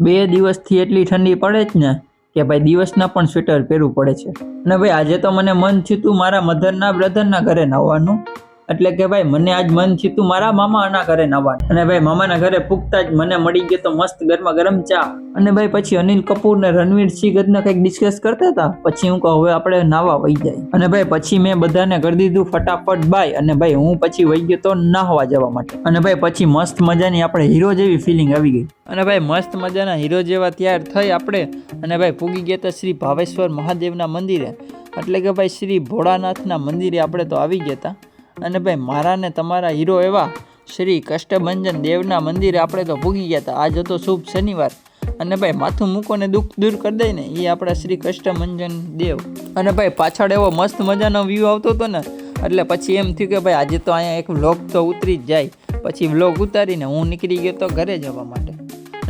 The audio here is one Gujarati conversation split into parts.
2 દિવસથી એટલી ઠંડી પડે જ ને કે ભાઈ દિવસના પણ સ્વેટર પહેરવું પડે છે। અને ભાઈ આજે તો મને મન થયું તું મારા મધરના બ્રધરના ઘરે નાહવાનું, એટલે કે ભાઈ મને આજ મન થયું તું મારા મામાના ઘરે નાહવાનું। અને ભાઈ મામાના ઘરે પૂગતા જ મને મળી ગયો તો મસ્ત ગરમા ગરમ ચા। અને ભાઈ પછી અનિલ કપૂર ને રણવીર સિંહ ગદના કંઈક ડિસ્કસ કરતા હતા, પછી હું કહું હવે આપણે નાહવા વહી જાય। અને ભાઈ પછી મેં બધાને કરી દીધું ફટાફટ બાય, અને ભાઈ હું પછી વહી ગયો તો નાહવા જવા માટે। અને ભાઈ પછી મસ્ત મજાની આપણે હીરો જેવી ફિલિંગ આવી ગઈ। અને ભાઈ મસ્ત મજાના હીરો જેવા તૈયાર થઈ આપણે, અને ભાઈ પૂગી ગયા હતા શ્રી ભાવેશ્વર મહાદેવના મંદિરે, એટલે કે ભાઈ શ્રી ભોળાનાથના મંદિરે આપણે તો આવી ગયા હતા। અને ભાઈ મારા ને તમારા હીરો એવા શ્રી કષ્ટભંજન દેવના મંદિરે આપણે તો પૂગી ગયા હતા। આજ હતો શુભ શનિવાર, અને ભાઈ માથું મૂકો ને દુઃખ દૂર કરી દે ને એ આપણા શ્રી કષ્ટભંજન દેવ। અને ભાઈ પાછળ એવો મસ્ત મજાનો વ્યૂ આવતો હતો ને, એટલે પછી એમ થયું કે ભાઈ આજે તો અહીંયા એક વ્લોગ તો ઉતરી જ જાય। પછી વ્લોગ ઉતારીને હું નીકળી ગયો તો ઘરે જવા માટે।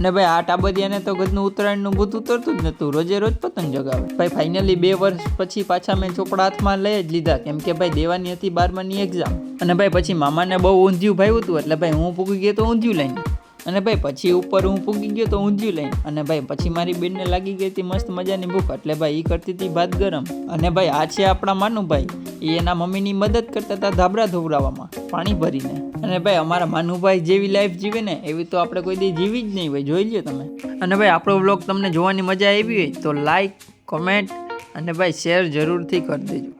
અને ભાઈ આ ટાબરિયાને તો ગદનું ઉત્તરાયણનું ભૂત ઉતરતું જ નહોતું, રોજે રોજ પતંગ જગાવે। ભાઈ ફાઇનલી 2 વર્ષ પછી પાછા મેં ચોપડા હાથમાં લઈ જ લીધા, કેમ કે ભાઈ દેવાની હતી 12માની એક્ઝામ। અને ભાઈ પછી મામાને બહુ ઊંધિયું ભાવ્યું હતું, એટલે ભાઈ હું પૂગી ગયો તો ઊંધિયું લઈને। અને ભાઈ પછી ઉપર હું પૂગી ગયો તો ઊંધિયું લઈને। અને ભાઈ પછી મારી બેનને લાગી ગઈ હતી મસ્ત મજાની ભૂખ, એટલે ભાઈ એ કરતી હતી ભાત ગરમ। અને ભાઈ આ છે આપણા માનુભાઈ, એ એના મમ્મીની મદદ કરતા હતા ધાબળા ધોવડાવવામાં પાણી ભરીને। અને ભાઈ અમારા માનુભાઈ જેવી લાઈફ જીવે ને એવી તો આપણે કોઈ દી જીવી જ નહીં, ભાઈ જોઈ લ્યો તમે। અને ભાઈ આપણો વ્લોગ તમને જોવાની મજા આવી હોય તો લાઈક, કોમેન્ટ અને ભાઈ શેર જરૂરથી કરી દેજો।